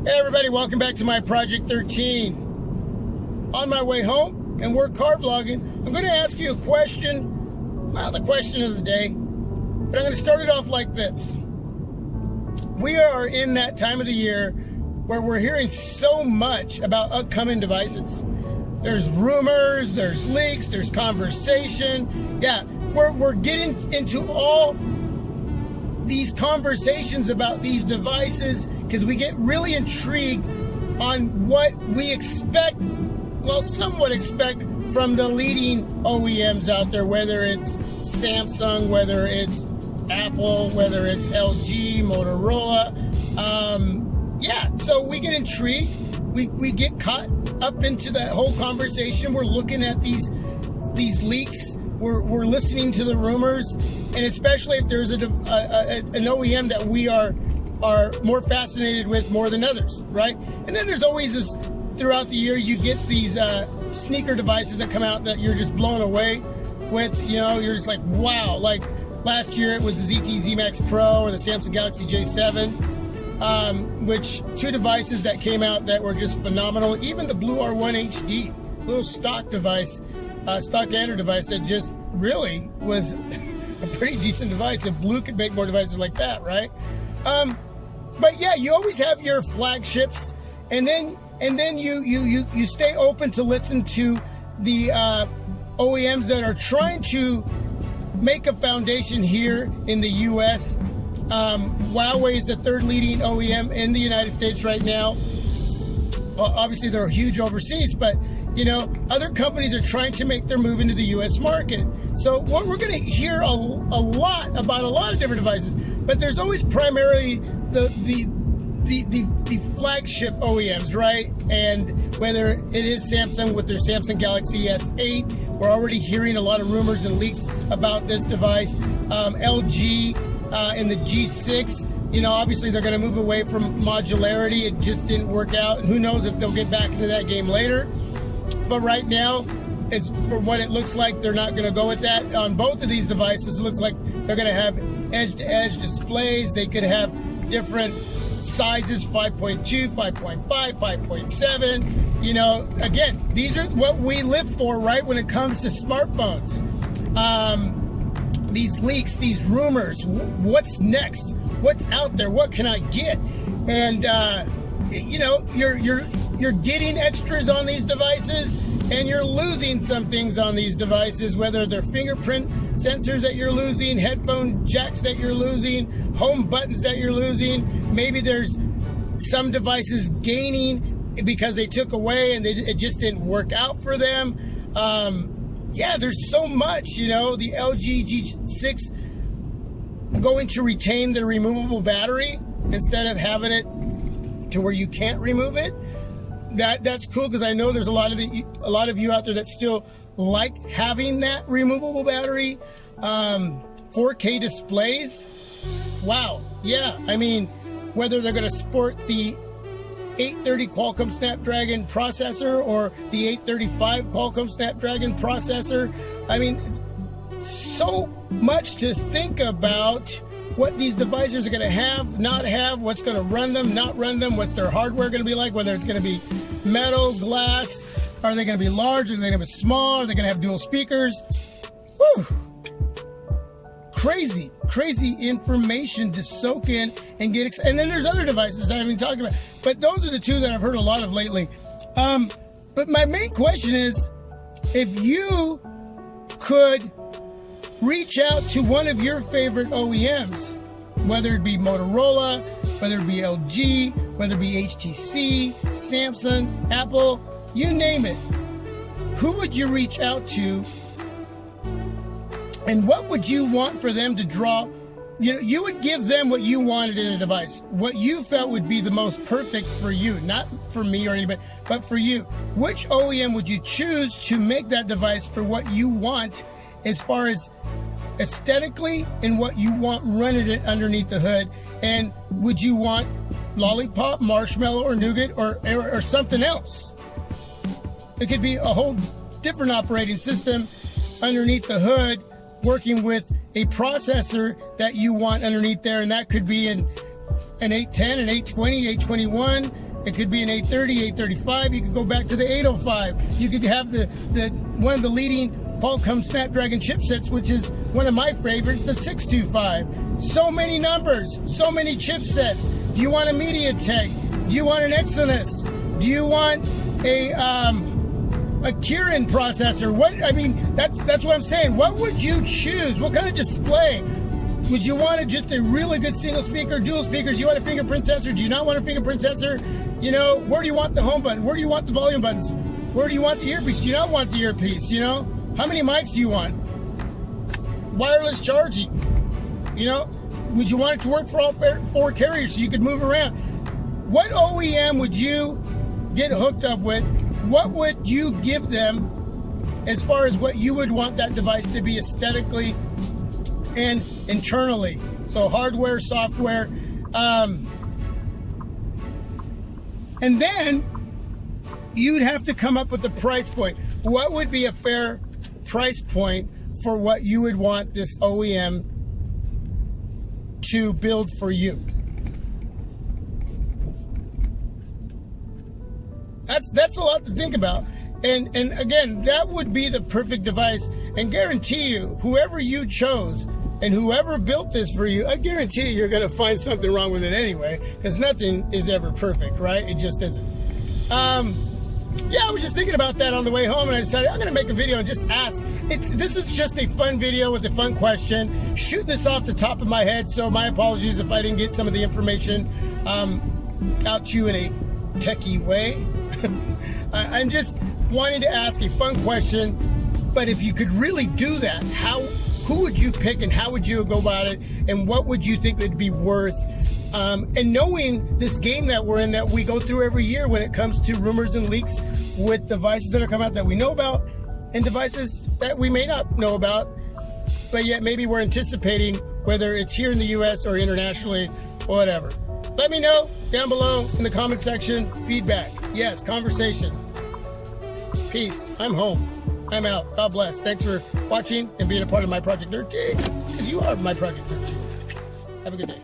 Hey everybody, welcome back to my Project 13. On my way home and we're car vlogging, I'm going to ask you a question, well, the question of the day, but I'm going to start it off like this. We are in that time of the year where we're hearing so much about upcoming devices. There's rumors, there's leaks, there's conversation. Yeah, we're getting into all these conversations about these devices because we get really intrigued on what we expect, well, somewhat expect from the leading OEMs out there, whether it's Samsung, whether it's Apple, whether it's LG, Motorola. Yeah, so we get intrigued. We get caught up into that whole conversation. We're looking at these leaks. We're listening to the rumors, and especially if there's an OEM that we are more fascinated with more than others, right? And then there's always this, throughout the year, you get these sneaker devices that come out that you're just blown away with. You know, you're just like, wow. Like last year, it was the ZT Max Pro or the Samsung Galaxy J7, which two devices that came out that were just phenomenal. Even the Blue R1 HD, little stock device. Stock Android device that just really was a pretty decent device. If Blue could make more devices like that, right? But yeah, you always have your flagships, and then you stay open to listen to the OEMs that are trying to make a foundation here in the U.S. Huawei is the third leading OEM in the United States right now. Well, obviously they're huge overseas, but you know, other companies are trying to make their move into the U.S. market. So what we're going to hear a lot about a lot of different devices, but there's always primarily the flagship OEMs, right? And whether it is Samsung with their Samsung Galaxy S8, we're already hearing a lot of rumors and leaks about this device. LG in the G6. You know, obviously they're going to move away from modularity. It just didn't work out, and who knows if they'll get back into that game later. But right now, it's for what it looks like, they're not going to go with that. On both of these devices, it looks like they're going to have edge-to-edge displays. They could have different sizes, 5.2, 5.5, 5.7. You know, again, these are what we live for, right, when it comes to smartphones. These leaks, these rumors, what's next? What's out there? What can I get? And, you know, you're getting extras on these devices, and you're losing some things on these devices, whether they're fingerprint sensors that you're losing, headphone jacks that you're losing, home buttons that you're losing. Maybe there's some devices gaining because they took away and it just didn't work out for them. Yeah, there's so much, you know. The LG G6 going to retain the removable battery instead of having it to where you can't remove it. That's cool, because I know there's a lot of you out there that still like having that removable battery. 4K displays, wow. Yeah, I mean, whether they're going to sport the 830 Qualcomm Snapdragon processor or the 835 Qualcomm Snapdragon processor, I mean, so much to think about. What these devices are going to have, not have, what's going to run them, not run them, what's their hardware going to be like, whether it's going to be metal, glass, are they going to be large, are they going to be small, are they going to have dual speakers? Woo! Crazy information to soak in and get excited. And then there's other devices I haven't even talked about, but those are the two that I've heard a lot of lately. But my main question is, if you could reach out to one of your favorite OEMs, whether it be Motorola, whether it be LG, whether it be HTC, Samsung, Apple, you name it. Who would you reach out to, and what would you want for them to draw? You know, you would give them what you wanted in a device, what you felt would be the most perfect for you, not for me or anybody, but for you. Which OEM would you choose to make that device for what you want, as far as aesthetically and what you want running it underneath the hood? And would you want lollipop, marshmallow, or nougat, or something else? It could be a whole different operating system underneath the hood, working with a processor that you want underneath there, and that could be an 810, an 820, 821, It could be an 830, 835. You could go back to the 805. You could have the one of the leading Qualcomm Snapdragon chipsets, which is one of my favorites, the 625. So many numbers, so many chipsets. Do you want a MediaTek? Do you want an Exynos? Do you want a Kirin processor? That's what I'm saying. What would you choose? What kind of display? Would you want just a really good single speaker, dual speakers? Do you want a fingerprint sensor? Do you not want a fingerprint sensor? You know, where do you want the home button? Where do you want the volume buttons? Where do you want the earpiece? Do you not want the earpiece? You know, how many mics do you want? Wireless charging. You know, would you want it to work for all four carriers so you could move around? What OEM would you get hooked up with? What would you give them as far as what you would want that device to be aesthetically and internally? So hardware, software, and then you'd have to come up with a price point. What would be a fair price point for what you would want this OEM to build for you? That's a lot to think about. And again, that would be the perfect device. And guarantee you, whoever you chose and whoever built this for you, I guarantee you're going to find something wrong with it anyway, because nothing is ever perfect, right? It just isn't. Yeah, I was just thinking about that on the way home, and I decided I'm going to make a video and just ask. This is just a fun video with a fun question. Shooting this off the top of my head, so my apologies if I didn't get some of the information out to you in a techie way. I'm just wanting to ask a fun question, but if you could really do that, who would you pick and how would you go about it, and what would you think would be worth? And knowing this game that we're in, that we go through every year when it comes to rumors and leaks with devices that are coming out that we know about and devices that we may not know about, but yet maybe we're anticipating, whether it's here in the US or internationally or whatever. Let me know down below in the comment section. Feedback. Yes, conversation. Peace. I'm home. I'm out. God bless. Thanks for watching and being a part of my Project 13, because you are my Project 13. Have a good day.